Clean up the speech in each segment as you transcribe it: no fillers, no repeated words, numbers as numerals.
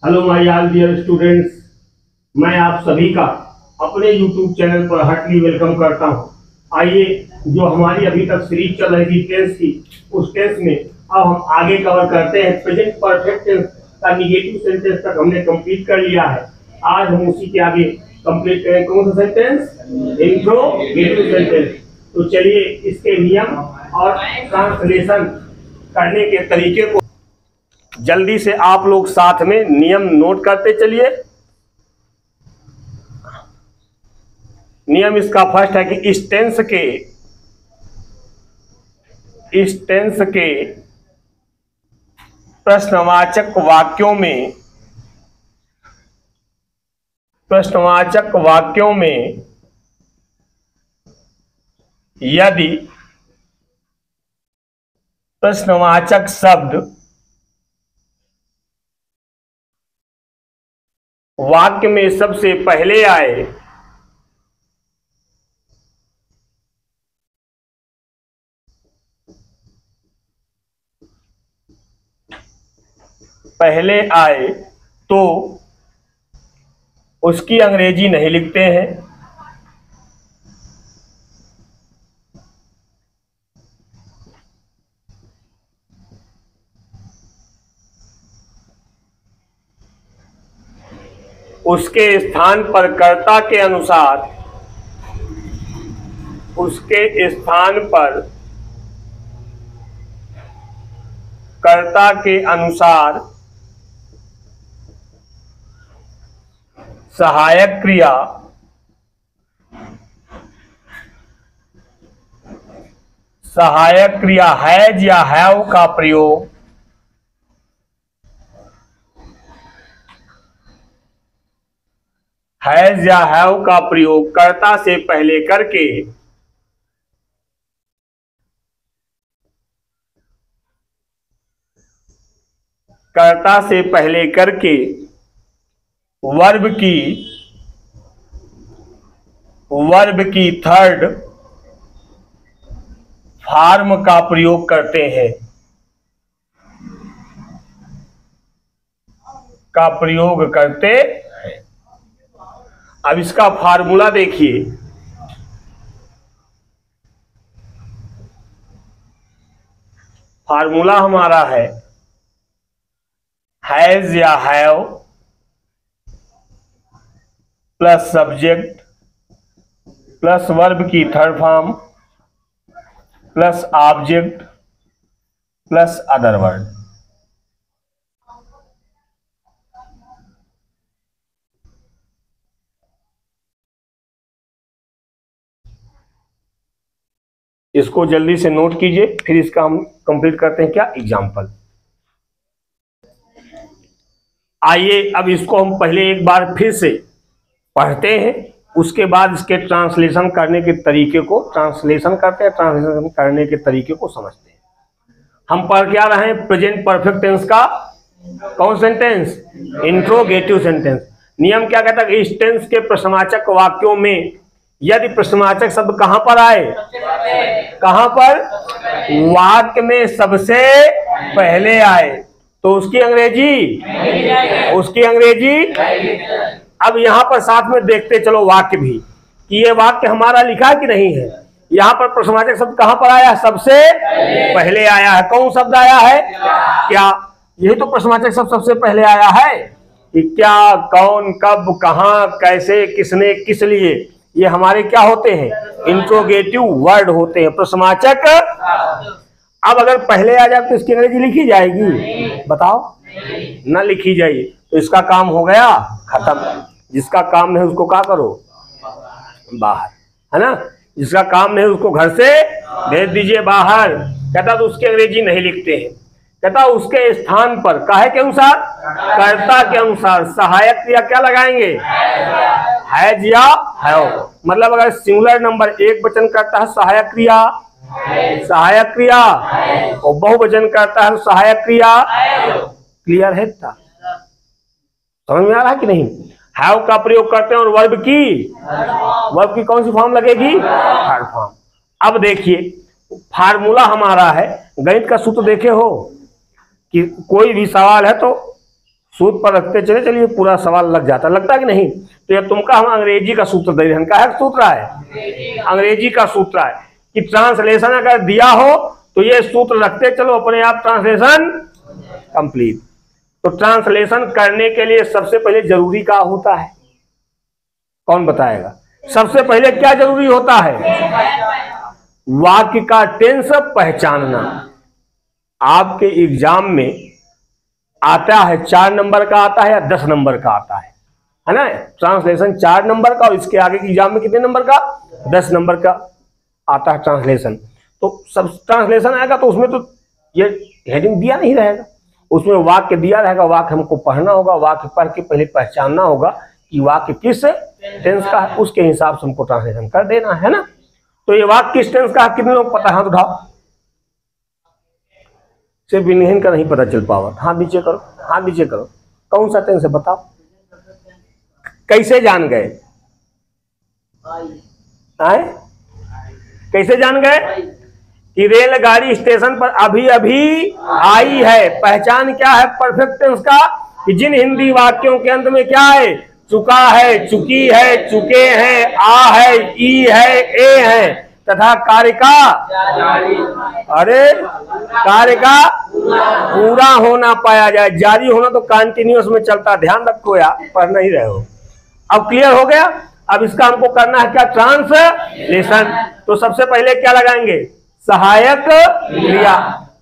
Hello my all dear students, मैं आप सभी का अपने यूट्यूब चैनल पर हार्टली वेलकम करता हूं। आइए, जो हमारी अभी तक सीरीज चल रही थी टेंस की, उस टेंस में अब हम आगे कवर करते हैं। प्रेजेंट परफेक्ट टेंस का निगेटिव सेंटेंस तक हमने कंप्लीट कर लिया है। आज हम उसी के आगे कंप्लीट करें। कौन सा सेंटेंस? Interrogative sentence. तो चलिए इसके नियम और ट्रांसलेशन करने के तरीके को जल्दी से आप लोग साथ में नियम नोट करते चलिए। नियम इसका फर्स्ट है कि इस टेंस के प्रश्नवाचक वाक्यों में यदि प्रश्नवाचक शब्द वाक्य में सबसे पहले आए तो उसकी अंग्रेजी नहीं लिखते हैं। उसके स्थान पर कर्ता के अनुसार सहायक क्रिया हैज या हैव का प्रयोग कर्ता से पहले करके वर्ब की थर्ड फॉर्म का प्रयोग करते हैं। अब इसका फार्मूला देखिए। फार्मूला हमारा है हैज या have plus subject plus verb की third form plus object plus other word. इसको जल्दी से नोट कीजिए, फिर इसका हम कंप्लीट करते हैं। क्या एग्जाम्पल? आइए अब इसको हम पहले एक बार फिर से पढ़ते हैं, उसके बाद इसके ट्रांसलेशन करने के तरीके को ट्रांसलेशन करने के तरीके को समझते हैं। हम पढ़ क्या रहे हैं? प्रेजेंट परफेक्ट टेंस का कौन सेंटेंस? Interrogative sentence. नियम क्या कहता है? इस टेंस के प्रश्नवाचक वाक्यों में यदि प्रश्नवाचक शब्द कहां पर आए? कहां पर? वाक्य में सबसे पहले आए तो उसकी अंग्रेजी अब यहां पर साथ में देखते चलो वाक्य भी कि ये वाक्य हमारा लिखा है कि नहीं है। यहां पर प्रश्नवाचक शब्द कहां पर आया? सबसे पहले आया है। कौन शब्द आया है? क्या। यही तो प्रश्नवाचक शब्द सबसे पहले आया है कि क्या, कौन, कब, कहां, कैसे, किसने, किस लिए। ये हमारे क्या होते हैं? इंट्रोगेटिव वर्ड होते हैं, प्रश्नवाचक। अब अगर पहले आ जाए तो इसकी अंग्रेजी लिखी जाएगी? बताओ, ना लिखी जाएगी तो इसका काम हो गया खत्म। जिसका काम नहीं उसको क्या करो? बाहर, है ना। जिसका काम नहीं उसको घर से भेज दीजिए बाहर। कहता तो उसकी अंग्रेजी नहीं लिखते हैं। कहता उसके स्थान पर काहे के अनुसार? कर्ता के अनुसार सहायक क्रिया क्या लगाएंगे? हैज या हैव। मतलब अगर सिंगुलर नंबर एक वचन करता है सहायक क्रिया और बहुवचन करता है सहायक क्रिया। क्लियर है? समझ में आ रहा है कि नहीं? हैव का प्रयोग करते हैं और वर्ब की कौन सी फॉर्म लगेगी? Third form. अब देखिए फार्मूला हमारा है, गणित का सूत्र देखे हो कि कोई भी सवाल है तो सूत्र पर रखते चले चलिए पूरा सवाल लग जाता, लगता कि नहीं। तो ये तुमका हम अंग्रेजी का सूत्र दे रहे हैं, का सूत्र है अंग्रेजी का सूत्र है कि ट्रांसलेशन अगर दिया हो तो ये सूत्र रखते चलो, अपने आप ट्रांसलेशन कंप्लीट। तो ट्रांसलेशन करने के लिए सबसे पहले जरूरी क्या होता है, कौन बताएगा? सबसे पहले क्या जरूरी होता है? वाक्य का टेंस पहचानना। आपके एग्जाम में आता है 4 नंबर का आता है या 10 नंबर का आता है ना? ट्रांसलेशन 4 नंबर का, और इसके आगे के एग्जाम में कितने नंबर का? 10 नंबर का आता है ट्रांसलेशन। तो सब ट्रांसलेशन आएगा तो उसमें तो ये हेडिंग दिया नहीं रहेगा, उसमें वाक्य दिया रहेगा, वाक्य हमको पढ़ना होगा, वाक्य पढ़ के पहले पहचानना होगा कि वाक्य किस टेंस का है, उसके हिसाब से हमको ट्रांसलेशन कर देना है ना। तो ये वाक्य किस टेंस का है, कितने लोग पता है? हाथ उठाओ। सिर्फ इन्हीं का नहीं पता चल पावा, हाथ नीचे करो, हाथ नीचे करो। कौन सा टेंस है बताओ? कैसे जान गए? आए? कैसे जान गए कि रेलगाड़ी स्टेशन पर अभी अभी आई है? पहचान क्या है परफेक्ट टेंस का? कि जिन हिंदी वाक्यों के अंत में क्या है? चुका है, चुकी है, चुके हैं, आ है, ई है, ए है, तथा कार्य का, अरे कार्य का पूरा होना पाया जाए। जारी होना तो कंटिन्यूअस में चलता, ध्यान रखो यार, पढ़ नहीं रहे हो। अब क्लियर हो गया? अब इसका हमको करना है क्या? ट्रांसलेशन। तो सबसे पहले क्या लगाएंगे? सहायक क्रिया।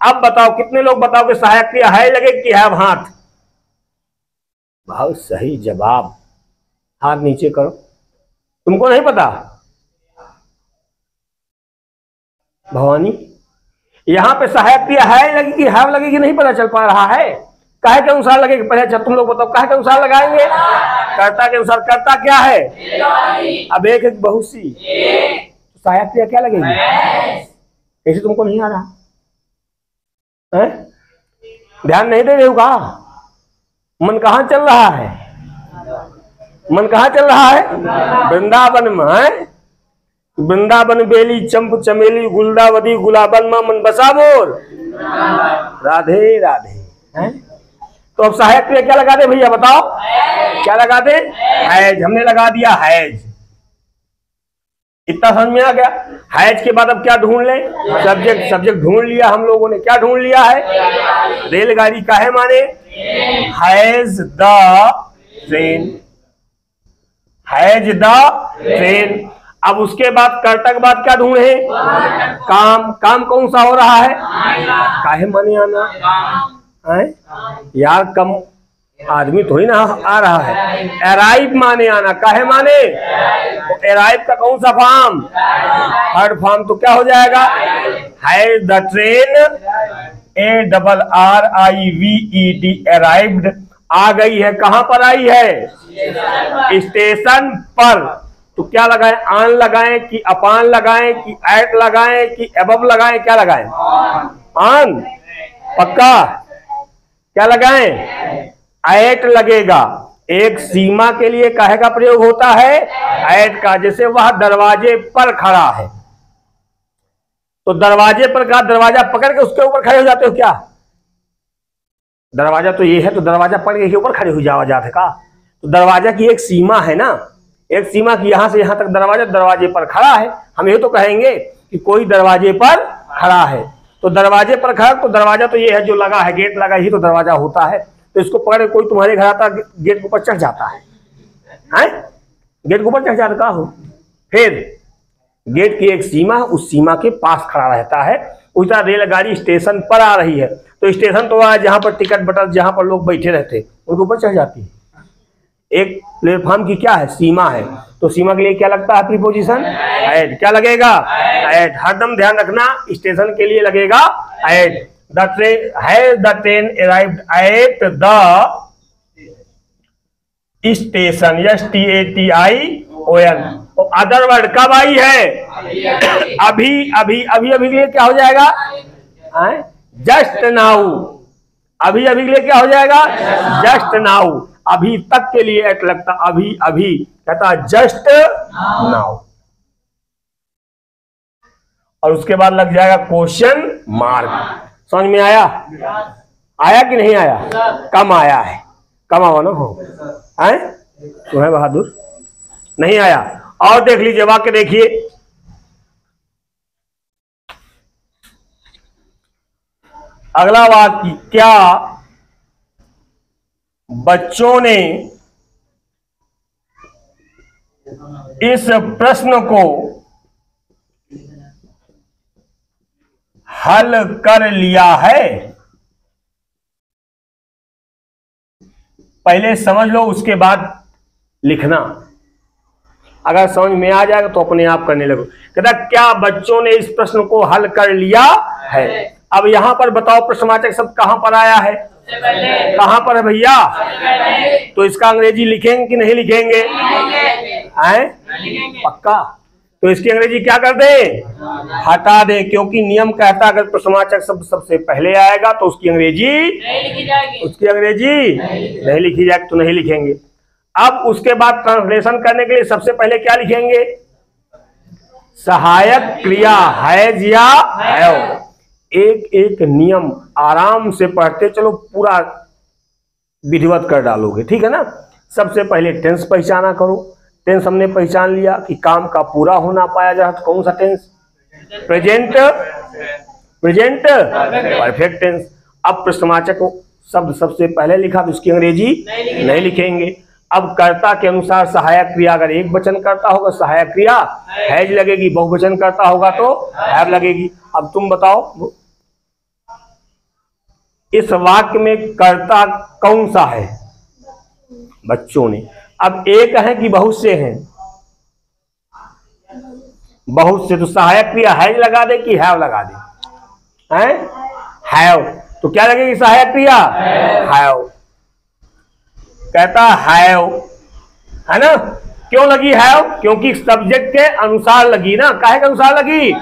अब बताओ कितने लोग बताओ कि सहायक क्रिया है लगे कि है हाथ? बहुत सही जवाब, हाथ नीचे करो। तुमको नहीं पता भवानी? यहां पे सहायक क्रिया है लगी कि है लगेगी नहीं पता चल पा रहा है। काहे के अनुसार लगेगी? पहले अच्छा तुम लोग बताओ, काहे के अनुसार लगाएंगे? कर्ता के अनुसार। कर्ता क्या है? अब एक एक बहुत सी सहायक क्रिया क्या लगेगी? कैसे तुमको नहीं आ रहा है? ध्यान नहीं दे रहे हो का? मन कहाँ चल रहा है? मन कहाँ चल रहा है? वृंदावन में है। वृंदावन बेली चंप चमेली गुलदावदी गुलाबन में मन बसा बोल राधे राधे है। तो अब सहायक क्रिया क्या लगा दे भैया बताओ? क्या लगा दे? हैज। हमने लगा दिया हैज। इतना समझ में आ गया? हैज के बाद अब क्या ढूंढ ले? सब्जेक्ट। सब्जेक्ट ढूंढ लिया हम लोगों ने। क्या ढूंढ लिया है? रेलगाड़ी का है माने has the train, has the train. अब उसके बाद कर्ता के बाद क्या ढूंढे? काम। काम कौन सा हो रहा है? काहे माने आना है यार, कम आदमी थोड़ी ना आ रहा है। अराइव माने आना। काहे माने? अराइव का कौन सा फॉर्म? Third form. तो क्या हो जाएगा? Has the train ARRIVED arrived. आ गई है। कहां पर आई है? स्टेशन पर। तो क्या लगाएं? आन लगाएं कि अपान लगाएं कि एट लगाएं कि एबव लगाएं? क्या लगाएं? आन। पक्का? क्या लगाएं? एट लगेगा। एक सीमा के लिए काहे का प्रयोग होता है? एट का। जैसे वह दरवाजे पर खड़ा है, तो दरवाजे पर का दरवाजा पकड़ के उसके ऊपर खड़े हो जाते हो क्या? दरवाजा तो ये है, तो दरवाजा पकड़ के ऊपर खड़े हो जाते का? तो दरवाजा की एक सीमा है ना, एक सीमा की यहां से यहां तक दरवाजा दरवाजे पर खड़ा है। हम ये तो कहेंगे कि कोई दरवाजे पर खड़ा है। तो दरवाजे पर खड़ा, तो दरवाजा तो ये है जो लगा है, गेट लगा ही तो दरवाजा होता है। तो इसको पकड़ कोई तुम्हारे घर आता, गेट के ऊपर चढ़ जाता है, गेट के ऊपर चढ़ जाता का हो? फिर गेट की एक सीमा, उस सीमा के पास खड़ा रहता है। उस तरह रेलगाड़ी स्टेशन पर आ रही है, तो स्टेशन तो वह जहां पर टिकट बटन, जहां पर लोग बैठे रहते उनके ऊपर चढ़ जाती है। एक प्लेटफॉर्म की क्या है? सीमा है। तो सीमा के लिए क्या लगता है? Preposition at. क्या लगेगा? एट। हरदम ध्यान रखना, स्टेशन के लिए लगेगा at. The train has the train arrived at the station. STATION। तो अदर वर्ड कब आई है? अभी अभी। अभी अभी के लिए क्या हो जाएगा? Just now. अभी अभी के लिए क्या हो जाएगा? Just now. अभी तक के लिए एट लगता, अभी अभी कहता जस्ट नाउ। और उसके बाद लग जाएगा क्वेश्चन मार्क। समझ में आया? आया कि नहीं आया? कम आया है। कमाओ ना हो आए तुम्हें बहादुर नहीं आया। और देख लीजिए वाक्य देखिए, अगला वाक्य, क्या बच्चों ने इस प्रश्न को हल कर लिया है? पहले समझ लो उसके बाद लिखना, अगर समझ में आ जाएगा तो अपने आप करने लगो। कहता क्या बच्चों ने इस प्रश्न को हल कर लिया है। अब यहां पर बताओ प्रश्नवाचक शब्द कहां पर आया है? कहां पर है भैया? तो इसका अंग्रेजी लिखेंगे कि नहीं लिखेंगे? हैं? पक्का? तो इसकी अंग्रेजी क्या कर दे? हटा दे, क्योंकि नियम कहता है अगर प्रश्नवाचक शब्द सबसे पहले आएगा तो उसकी अंग्रेजी नहीं लिखी जाएगी, तो नहीं लिखेंगे। अब उसके बाद ट्रांसलेशन करने के लिए सबसे पहले क्या लिखेंगे? सहायक क्रिया हैज या हैव। एक एक नियम आराम से पढ़ते चलो, पूरा विधिवत कर डालोगे, ठीक है ना। सबसे पहले टेंस पहचाना करो। टेंस हमने पहचान लिया कि काम का पूरा होना पाया जाए तो कौन सा टेंस? Present perfect tense. अब प्रश्नवाचक शब्द सबसे पहले लिखा तो उसकी अंग्रेजी नहीं लिखेंगे। अब कर्ता के अनुसार सहायक क्रिया अगर एक वचन करता होगा सहायक क्रिया हैज लगेगी, बहुवचन करता होगा तो हैव लगेगी। अब तुम बताओ इस वाक्य में कर्ता कौन सा है? बच्चों ने। अब एक है कि बहुत से हैं? बहुत से, तो सहायक क्रिया हैज लगा दे कि हैव लगा दे? हैं? हैव। तो क्या लगेगी सहायक क्रिया? हैव। कहता हैव, है ना। क्यों लगी हैव? क्योंकि सब्जेक्ट के अनुसार लगी ना। काहे के अनुसार लगी?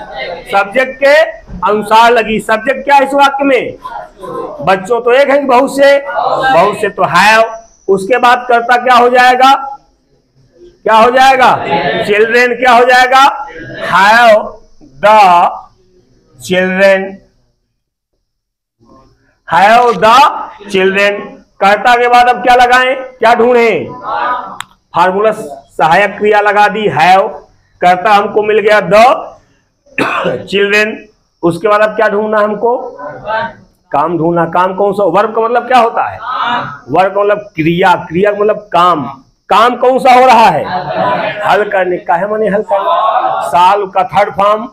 सब्जेक्ट के अनुसार लगी। सब्जेक्ट क्या है इस वाक्य में? बच्चों। तो एक है कि बहुत से? बहुत से, तो हैव। उसके बाद कर्ता क्या हो जाएगा? क्या हो जाएगा? चिल्ड्रेन। क्या हो जाएगा? Have the children, have the children. कर्ता के बाद अब क्या लगाएं? क्या ढूंढें? फार्मूला सहायक क्रिया लगा दी हैव, कर्ता हमको मिल गया द चिल्ड्रेन। उसके बाद अब क्या ढूंढना हमको? काम ढूंढना। काम कौन सा? वर्ब का मतलब क्या होता है? वर्ब का मतलब क्रिया, क्रिया का मतलब काम। काम कौन सा हो रहा है? हल करने का है, माने हल करना। सॉल्व का third form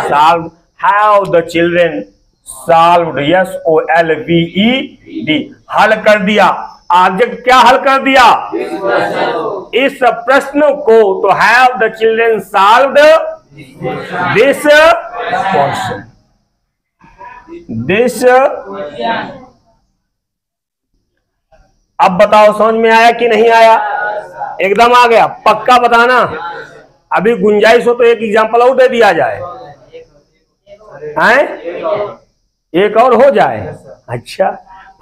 solve. Have the children solved, SOLVED, हल कर दिया। ऑब्जेक्ट क्या हल कर दिया? इस प्रश्न को। तो have the children solved this question, this. अब बताओ समझ में आया कि नहीं आया? एकदम आ गया? पक्का बताना। अभी गुंजाइश हो तो एक एग्जांपल और दे दिया जाए, हैं? एक और हो जाए। अच्छा,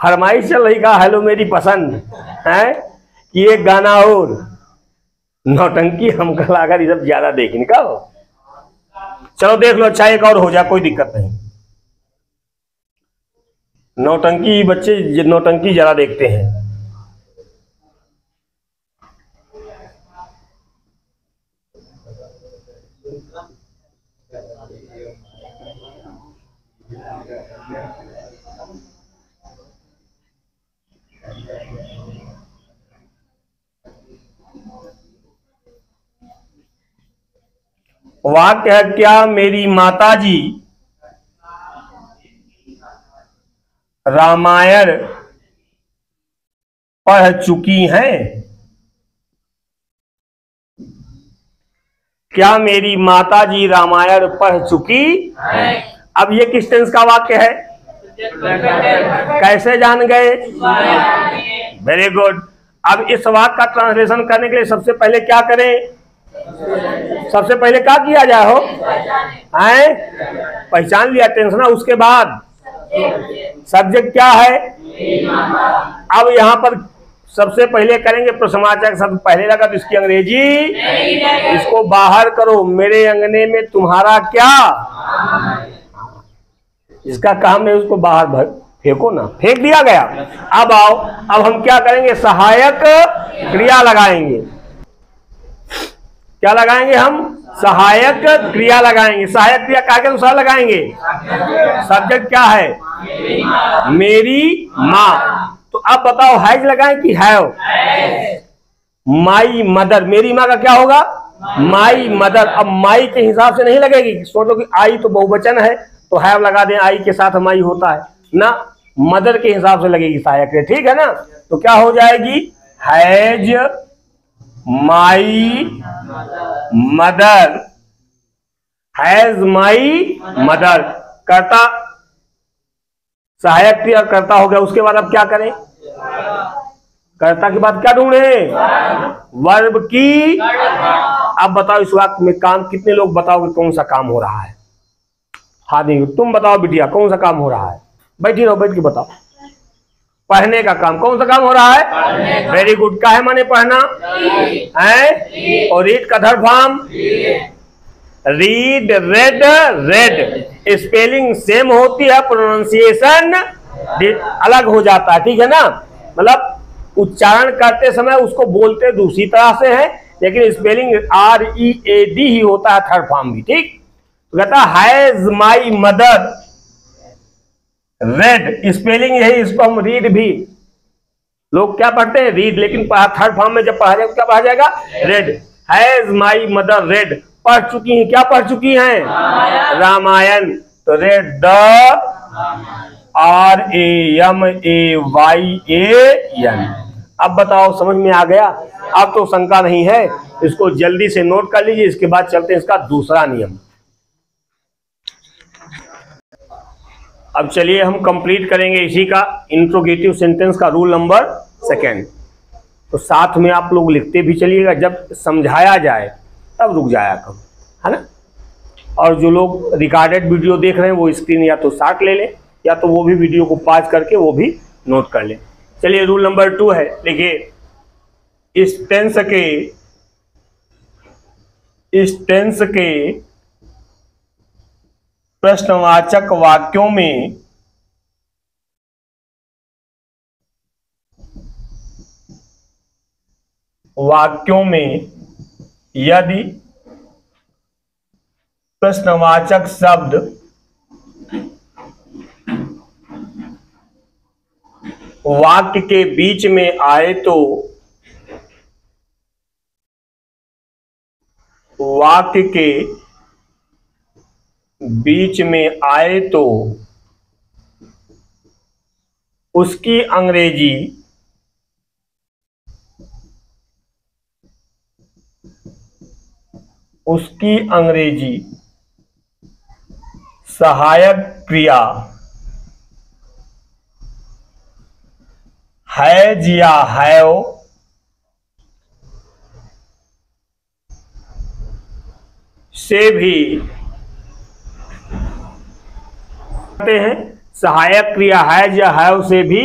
फरमाइश चल रही का हेलो मेरी पसंद है कि एक गाना और नौटंकी हमको लगा ये सब ज्यादा देखने का हो। चलो देख लो। अच्छा एक और हो जाए, कोई दिक्कत नहीं। नौटंकी बच्चे नौटंकी ज्यादा देखते हैं। वाक्य है क्या मेरी माताजी रामायण पढ़ चुकी हैं? क्या मेरी माताजी रामायण पढ़ चुकी है? अब ये किस टेंस का वाक्य है? कैसे जान गए? Very good. अब इस वाक्य का ट्रांसलेशन करने के लिए सबसे पहले क्या करें? सबसे पहले क्या किया जाए हो? पहचान लिया टेंस ना। उसके बाद सब्जेक्ट क्या है? अब यहां पर सबसे पहले करेंगे प्रश्नवाचक शब्द पहले लगा तो इसकी अंग्रेजी, इसको बाहर करो। मेरे अंगने में तुम्हारा क्या? इसका काम है उसको बाहर फेंको ना, फेंक दिया गया। अब आओ, अब हम क्या करेंगे, सहायक क्रिया लगाएंगे। क्या लगाएंगे हम, सहायक क्रिया लगाएंगे। सहायक क्रिया क्या के अनुसार लगाएंगे, सब्जेक्ट क्या है, मेरी माँ। तो अब बताओ हैज लगाएं कि हैव, माई मदर, मेरी माँ का क्या होगा, माई मदर। अब माई के हिसाब से नहीं लगेगी, सोचो कि आई तो बहुवचन है तो हैव लगा दें, आई के साथ माई होता है ना, मदर के हिसाब से लगेगी सहायक क्रिया, ठीक है ना। तो क्या हो जाएगी, has my mother, has my mother. कर्ता सहायक क्रिया कर्ता हो गया। उसके बाद अब क्या करें, कर्ता के बाद क्या ढूंढे, वर्ब की। अब बताओ इस वाक्य में काम, कितने लोग बताओगे कौन सा काम हो रहा है, हाँ नहीं तुम बताओ बिटिया कौन सा काम हो रहा है, बैठी रहो बैठ के बताओ। पढ़ने का काम, कौन सा काम हो रहा है, वेरी गुड। का है माने पढ़ना है, और रीड का धर्म form read, red, red. Spelling same होती है, प्रोनाउंसिएशन अलग हो जाता है, ठीक है ना। मतलब उच्चारण करते समय उसको बोलते दूसरी तरह से है, लेकिन स्पेलिंग READ ही होता है, थर्ड फॉर्म भी, ठीक। तो कहता has my mother red, spelling यही, इसको हम रीड भी, लोग क्या पढ़ते हैं रीड, लेकिन थर्ड फॉर्म में जब पढ़ा जाएगा क्या पढ़ा जाएगा, red. Has my mother red, पढ़ चुकी हैं, क्या पढ़ चुकी हैं, रामायण। तो रेड द RAMAYAN। अब बताओ समझ में आ गया, अब तो शंका नहीं है, इसको जल्दी से नोट कर लीजिए। इसके बाद चलते हैं इसका दूसरा नियम। अब चलिए हम कंप्लीट करेंगे इसी का इंट्रोगेटिव सेंटेंस का रूल नंबर 2। तो साथ में आप लोग लिखते भी चलिएगा, जब समझाया जाए तब रुक जाया करो, है ना। और जो लोग रिकॉर्डेड वीडियो देख रहे हैं वो स्क्रीन या तो शॉट ले लें, या तो वो भी वीडियो को पॉज करके वो भी नोट कर लें। चलिए रूल नंबर 2 है, देखिए इस टेंस के प्रश्नवाचक वाक्यों में यदि प्रश्नवाचक शब्द वाक्य के बीच में आए तो वाक्य के बीच में आए तो उसकी अंग्रेजी सहायक क्रिया हैज या हैव से भी हैं, सहायक क्रिया हैज या हैव से भी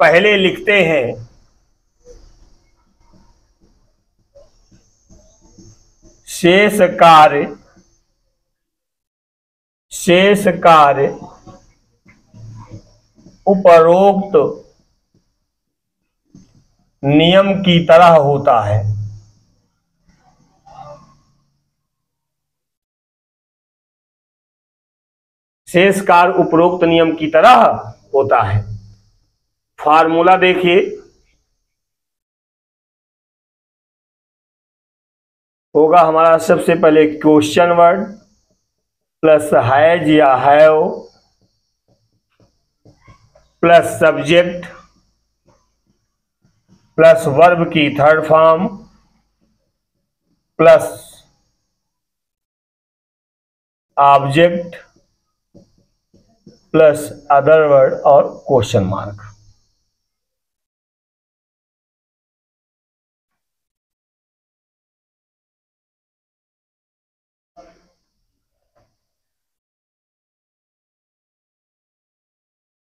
पहले लिखते हैं। शेष कार्य उपरोक्त नियम की तरह होता है। शेष कार्य उपरोक्त नियम की तरह होता है। फार्मूला देखिए, होगा हमारा सबसे पहले क्वेश्चन वर्ड प्लस हैज या have plus subject plus verb की third form plus object plus other word और क्वेश्चन मार्क।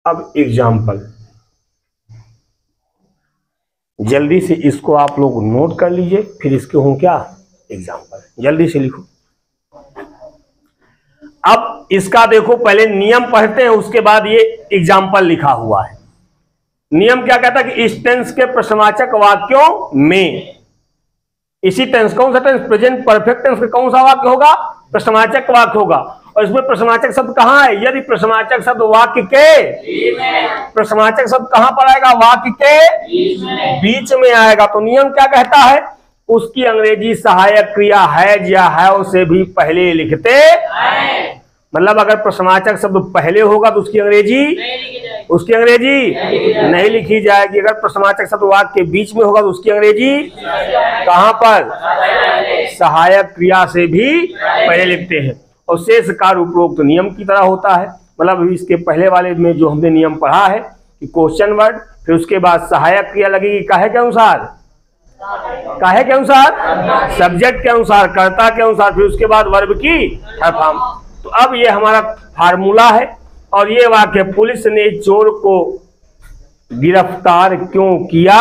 अब एग्जाम्पल, जल्दी से इसको आप लोग नोट कर लीजिए, फिर इसके हों क्या एग्जाम्पल, जल्दी से लिखो। अब इसका देखो, पहले नियम पढ़ते हैं, उसके बाद ये एग्जाम्पल लिखा हुआ है। नियम क्या कहता है कि इस टेंस के प्रश्नवाचक वाक्यों में, इसी टेंस, कौन सा टेंस, प्रेजेंट परफेक्ट टेंस का कौन सा वाक्य होगा, प्रश्नवाचक वाक्य होगा। और इसमें प्रश्नवाचक शब्द कहां है, यदि प्रश्नवाचक शब्द वाक्य के, प्रश्नवाचक शब्द कहां पर आएगा, वाक्य के बीच में आएगा। तो नियम क्या कहता है, उसकी अंग्रेजी सहायक क्रिया हैज या हैव से भी पहले लिखते हैं। मतलब अगर प्रश्नवाचक शब्द पहले होगा तो उसकी अंग्रेजी नहीं लिखी जाएगी। अगर प्रश्नवाचक शब्द वाक्य के बीच में होगा तो उसकी अंग्रेजी कहां पर, सहायक क्रिया से भी पहले लिखते हैं। और शेष कार्य उपरोक्त नियम की तरह होता है। मतलब इसके पहले वाले में जो हमने नियम पढ़ा है कि क्वेश्चन वर्ड, फिर उसके बाद सहायक क्रिया लगेगी काहे के अनुसार, सब्जेक्ट के अनुसार, कर्ता के अनुसार, फिर उसके बाद वर्ब की फॉर्म। तो अब ये हमारा फार्मूला है। और ये वाक्य, पुलिस ने चोर को गिरफ्तार क्यों किया।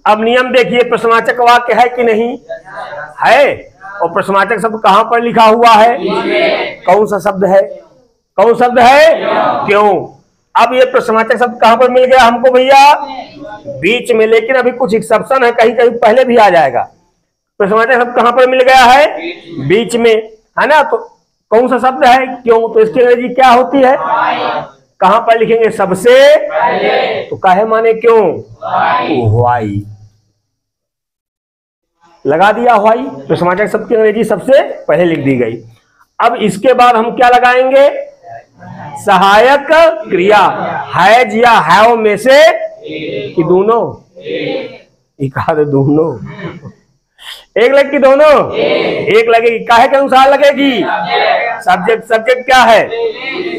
अब नियम देखिए, प्रश्नवाचक वाक्य है कि नहीं है, और प्रश्नवाचक शब्द कहां पर लिखा हुआ है, कौन सा शब्द है, क्यों। अब ये प्रश्नवाचक शब्द कहां पर मिल गया हमको भैया, बीच में। लेकिन अभी कुछ एक्सेप्शन है, कहीं कहीं पहले भी आ जाएगा। प्रश्नवाचक शब्द कहां पर मिल गया है, बीच में, है ना। तो कौन सा शब्द है, क्यों, तो इसकी अंग्रेजी क्या होती है, कहां पर लिखेंगे, सबसे तो काहे माने क्यों, व्हाई लगा दिया, व्हाई। प्रश्नवाचक शब्द की अंग्रेजी सबसे पहले लिख दी गई। अब इसके बाद हम क्या लगाएंगे, सहायक क्रिया, हैज या हैव में से कि दोनों, दोनों, एक लगेगी, दोनों एक लगेगी। काहे के अनुसार लगेगी, सब्जेक्ट क्या है,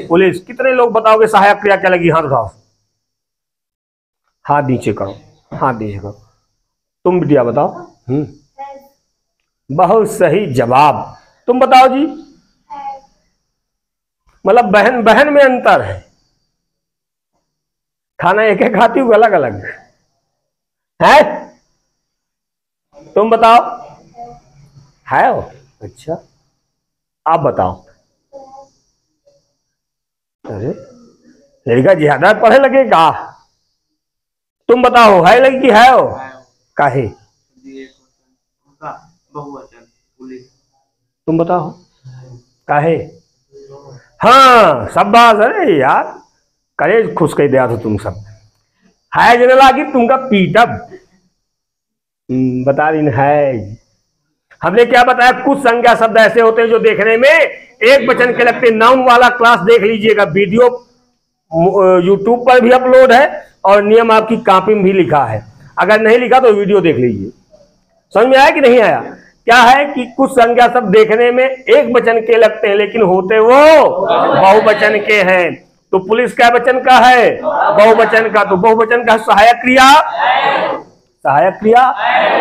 पुलिस। कितने लोग बताओगे सहायक क्रिया क्या लगी, हाथ उठाओ, हाथ नीचे करो, तुम बिटिया बताओ। बहुत सही जवाब। तुम बताओ जी। मतलब बहन बहन में अंतर है, खाना एक एक खाती हूँ, अलग अलग है। तुम बताओ, है वो, अच्छा आप बताओ। अरे लड़का ज्यादा पढ़े लगेगा। तुम बताओ, है लगी कि है वो, काहे, तुम बताओ काहे। हाँ शाबाश, अरे यार करेज खुश कर दिया तो तुम सब। है जने लागी तुमका पीटब। बता रही है। हमने क्या बताया, कुछ संज्ञा शब्द ऐसे होते हैं जो देखने में एक वचन के लगते। नाउन वाला क्लास देख लीजिएगा, वीडियो यूट्यूब पर भी अपलोड है और नियम आपकी कॉपी में भी लिखा है। अगर नहीं लिखा तो वीडियो देख लीजिए। समझ में आया कि नहीं आया। क्या है कि कुछ संज्ञा शब्द देखने में एक वचन के लगते हैं लेकिन होते वो बहुवचन के हैं। तो पुलिस क्या वचन का है, बहुवचन का। तो बहुवचन का सहायक क्रिया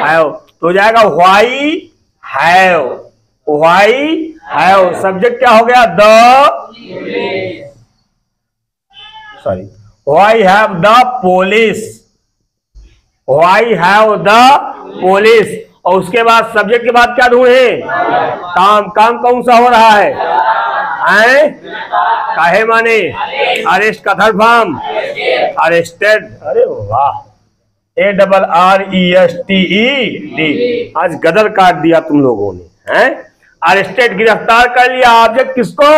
हैव तो हो जाएगा व्हाई हैव। सब्जेक्ट क्या हो गया, व्हाई हैव द पुलिस। और उसके बाद सब्जेक्ट के बाद क्या ढूंढे, काम कौन सा हो रहा है, काहे माने अरेस्ट का थर्ड फॉर्म अरेस्टेड। अरे वाह, ARRESTED। आज गदर काट दिया तुम लोगों ने, हैं। अरेस्टेड गिरफ्तार कर लिया। ऑब्जेक्ट किसको,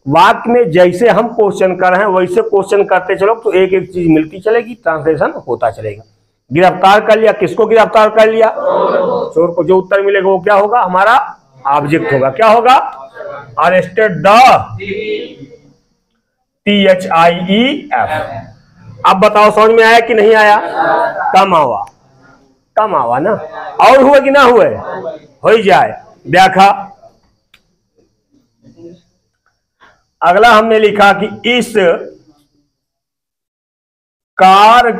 वाक्य में जैसे हम क्वेश्चन कर रहे हैं वैसे क्वेश्चन करते चलो तो एक एक चीज मिलती चलेगी, ट्रांसलेशन होता चलेगा। गिरफ्तार कर लिया, किसको गिरफ्तार कर लिया, चोर को। जो उत्तर मिलेगा वो क्या होगा, हमारा ऑब्जेक्ट होगा। क्या होगा, अरेस्टेड द THIEF। अब बताओ समझ में आया कि नहीं आया। कम आवा ना, और हुआ कि ना हुए, हो ही जाए व्याख्या। अगला हमने लिखा कि इस कार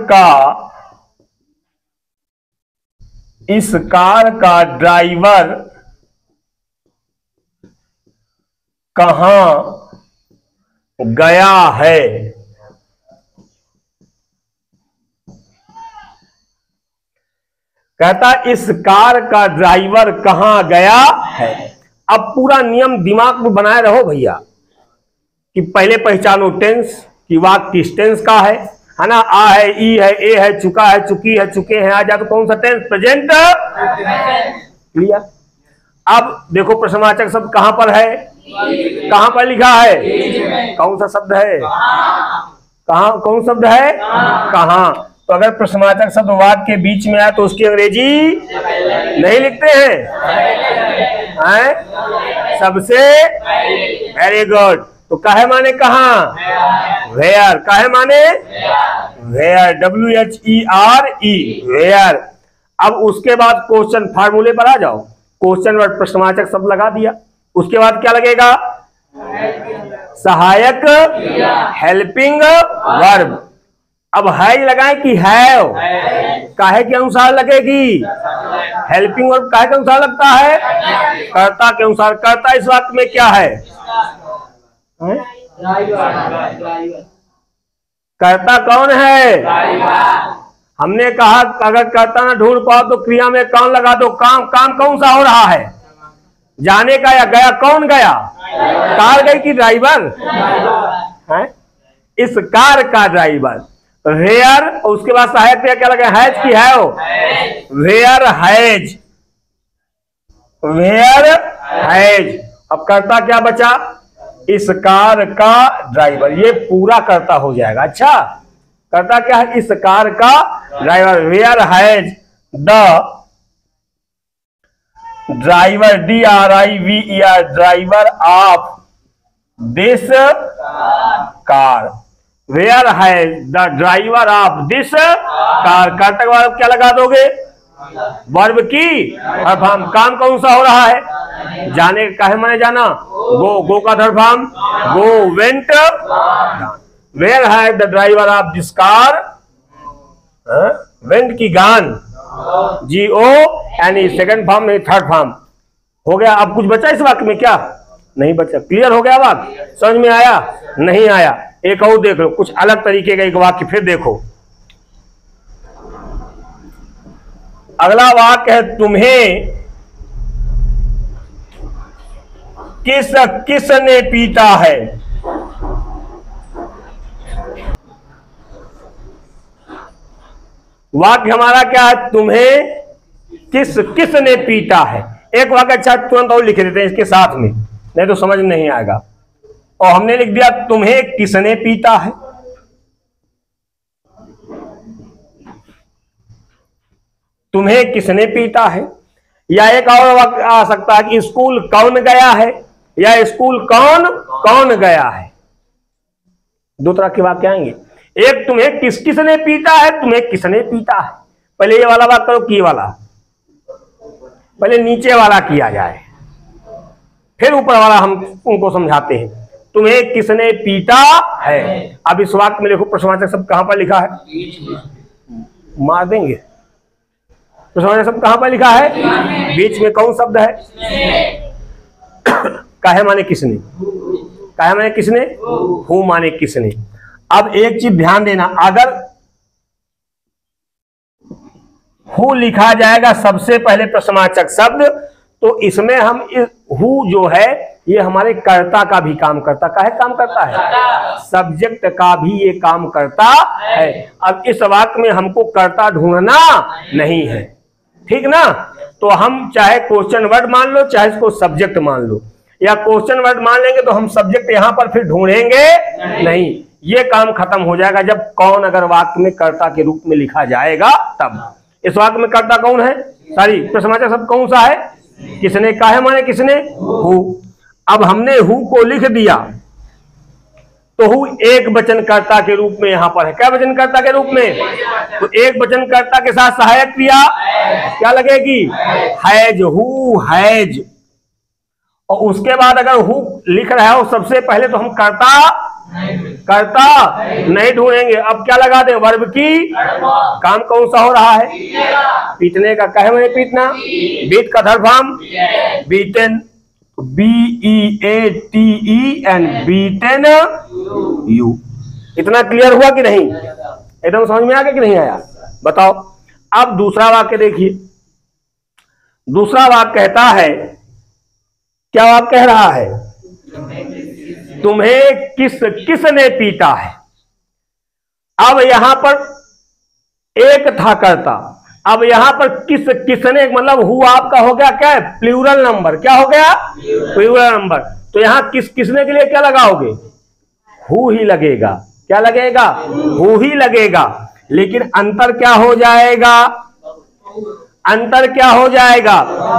का ड्राइवर कहां गया है। कहता इस कार का ड्राइवर कहां गया है। अब पूरा नियम दिमाग में बनाए रहो भैया कि पहले पहचानो टेंस कि वाक्य किस टेंस का है ना। आ है, ई है, ए है, चुका है, चुकी है, चुके हैं, आ जा तो कौन सा टेंस? प्रेजेंट। क्लियर। अब देखो प्रश्नवाचक शब्द कहां पर है, कहां पर लिखा है, कौन सा शब्द है, कहां, कौन शब्द है, कहां। तो अगर प्रश्नवाचक शब्द वाक्य के बीच में आए तो उसकी अंग्रेजी नहीं लिखते हैं? सबसे। Very good. तो काहे माने कहां, वेयर। काहे माने वेयर, WHERE, वेयर। अब उसके बाद क्वेश्चन फार्मूले पर आ जाओ। क्वेश्चन वर्ड प्रश्नवाचक शब्द लगा दिया, उसके बाद क्या लगेगा? सहायक हेल्पिंग वर्ब। अब है लगाएं कि हैव, काहे के अनुसार लगेगी? हेल्पिंग वर्ब काहे के अनुसार लगता है? कर्ता के अनुसार। कर्ता इस वाक्य में क्या है? कर्ता कौन है? हमने कहा अगर कर्ता ना ढूंढ पाओ तो क्रिया में कौन लगा दो। काम, काम कौन सा हो रहा है? जाने का या गया? कौन गया? कार गई कि ड्राइवर है? इस कार का ड्राइवर। वेयर, उसके बाद सहायक क्या लगा? हैज की है? Where has, where has. अब कर्ता क्या बचा? इस कार का ड्राइवर। ये पूरा कर्ता हो जाएगा। अच्छा, कर्ता क्या है? इस कार का driver. Where has the driver, DRIVER, driver of this car. Where has the driver of this car. कर्ता के बाद क्या लगा दोगे? वर्ब की। अब हम काम कौन सा हो रहा है? जाने का है, माने जाना। गो, गो का धर्म go, went. Where has the driver of this car, went की गान, GO, यानी सेकंड फॉर्म नहीं थर्ड फॉर्म हो गया। अब कुछ बचा इस वाक्य में? क्या नहीं बचा। क्लियर हो गया वाक्य? समझ में आया? नहीं आया? एक और देख लो, कुछ अलग तरीके का एक वाक्य फिर देखो। अगला वाक्य है तुम्हें किसने पीटा है। वाक्य हमारा क्या है? तुम्हें किसने पीटा है। एक वाक्य अच्छा तुरंत और लिख देते हैं इसके साथ में, नहीं तो समझ नहीं आएगा। और हमने लिख दिया तुम्हें किसने पीटा है। तुम्हें किसने पीटा है। या एक और वाक्य आ सकता है कि स्कूल कौन गया है, या स्कूल कौन गया है। दो तरह के वाक्य आएंगे। एक तुम्हें किसने पीटा है, तुम्हें किसने पीटा है। पहले ये वाला वाक्य करो कि वाला, पहले नीचे वाला किया जाए, फिर ऊपर वाला हम उनको समझाते हैं। तुम्हें किसने पीटा है। अब इस वाक्य में देखो प्रश्नवाचक शब्द कहां पर लिखा है? मार देंगे। प्रश्नवाचक शब्द कहां पर लिखा है? बीच में कौन शब्द है? काहे माने किसने, काहे माने किसने, हु माने किसने। अब एक चीज ध्यान देना, अगर हु लिखा जाएगा सबसे पहले प्रश्नवाचक शब्द, तो इसमें हम हु जो है ये हमारे कर्ता का भी काम करता। काहे काम करता है? सब्जेक्ट का भी ये काम करता है। अब इस वाक्य में हमको कर्ता ढूंढना नहीं है, ठीक ना। तो हम चाहे क्वेश्चन वर्ड मान लो, चाहे इसको सब्जेक्ट मान लो, या क्वेश्चन वर्ड मान लेंगे तो हम सब्जेक्ट यहां पर फिर ढूंढेंगे नहीं। ये काम खत्म हो जाएगा जब कौन अगर वाक्य में कर्ता के रूप में लिखा जाएगा तब। इस वाक्य में कर्ता कौन है? सॉरी, प्रश्नवाचक शब्द कौन सा है? किसने। काहे माने किसने? हु। अब हमने हु को लिख दिया तो हु एक वचनकर्ता के रूप में यहां पर है। क्या वचनकर्ता के रूप में? तो एक वचनकर्ता के साथ सहायक क्रिया क्या लगेगी? Has, who has. और उसके बाद अगर हु लिख रहा है सबसे पहले तो हम कर्ता नहीं ढूंढेंगे। अब क्या लगा दे? वर्ब की। काम कौन सा हो रहा है? पीटने का। कहे मैंने पीटना, बीट का धर्म बीटन, BEATEN, बीटन यू। इतना क्लियर हुआ कि नहीं? एकदम समझ में आ गया कि नहीं आया? बताओ। अब दूसरा वाक्य देखिए। दूसरा वाक्य कहता है क्या वाक्य कह रहा है? तुम्हें किसने पीटा है। अब यहां पर एक था कर्ता, अब यहां पर किसने मतलब हु आपका हो गया क्या है? Plural number. क्या हो गया? Plural number. तो यहां किसने के लिए क्या लगाओगे? हु ही लगेगा। क्या लगेगा? हु ही लगेगा। लेकिन अंतर क्या हो जाएगा? अंतर क्या हो जाएगा?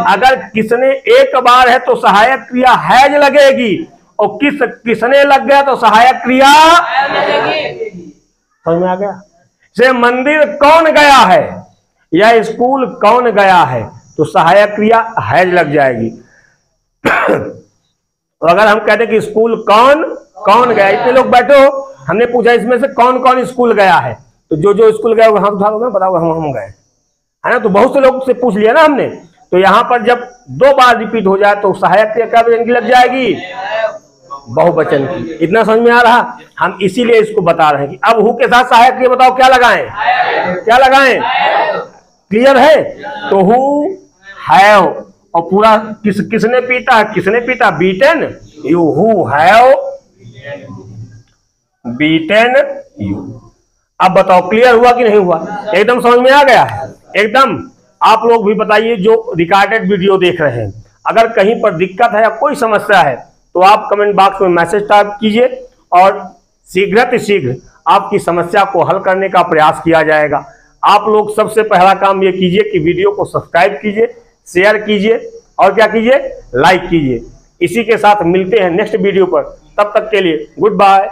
अगर किसने एक बार है तो सहायक क्रिया हैज लगेगी, और किसने लग गया तो सहायक क्रिया समझ में आ गया? से मंदिर कौन गया है या स्कूल कौन गया है तो सहायक क्रिया हैज लग जाएगी। तो अगर हम कहते कि स्कूल कौन गया, इतने लोग बैठे हो, हमने पूछा इसमें से कौन कौन स्कूल गया है, तो जो स्कूल गया वो हाथ उठा लो, बताओ हम गए, है ना। तो बहुत से लोग से पूछ लिया ना हमने। तो यहां पर जब 2 बार रिपीट हो जाए तो सहायक क्रिया क्या वचन की लग जाएगी? बहुवचन की। इतना समझ में आ रहा? हम इसीलिए इसको बता रहे हैं कि अब हु के साथ सहायक क्रिया बताओ क्या लगाएं? क्या लगाएं? क्लियर है? तो हु हैव, और पूरा किसने पीटा? किसने पीटा? Beaten you. Who have beaten you. अब बताओ क्लियर हुआ कि नहीं हुआ? एकदम समझ में आ गया है? एकदम। आप लोग भी बताइए जो रिकॉर्डेड वीडियो देख रहे हैं, अगर कहीं पर दिक्कत है या कोई समस्या है तो आप कमेंट बॉक्स में मैसेज टाइप कीजिए और शीघ्र आपकी समस्या को हल करने का प्रयास किया जाएगा। आप लोग सबसे पहला काम ये कीजिए कि वीडियो को सब्सक्राइब कीजिए, शेयर कीजिए और क्या कीजिए? लाइक कीजिए। इसी के साथ मिलते हैं नेक्स्ट वीडियो पर। तब तक के लिए गुड बाय।